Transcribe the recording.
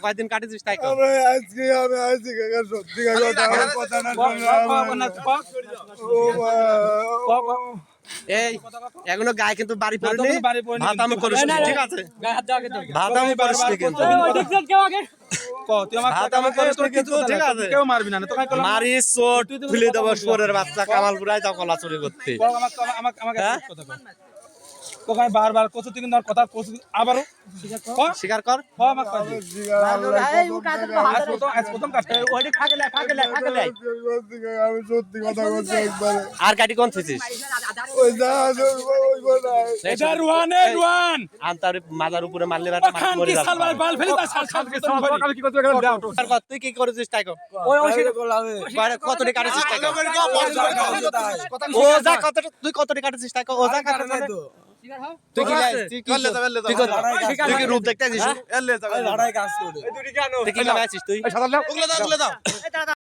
কয়দিন কাটেছিস তাই এই এখনো গায়ে কিন্তু বাড়ি পড়েনি ভাতামো করিস ঠিক আছে ভাতামো করিস কিন্তু কেউ মারবি না মারি চোট খুলে দেবো শোরের বাচ্চা কামালপুরায় যাও কলা চুরি করতে তোকে বারবার কত তুই কিন্তু কথা আবারও স্বীকার কর আর গাড়ি কোন থিছিস মাজার উপরে মারলে তুই কি করেছিস তাই কতটি কাটেছিস ও যা তুই কতটি কাটেছিস তাই ও যা তুই কি রূপ দেখতে আসিস তুই কি লাগাইছিস তুই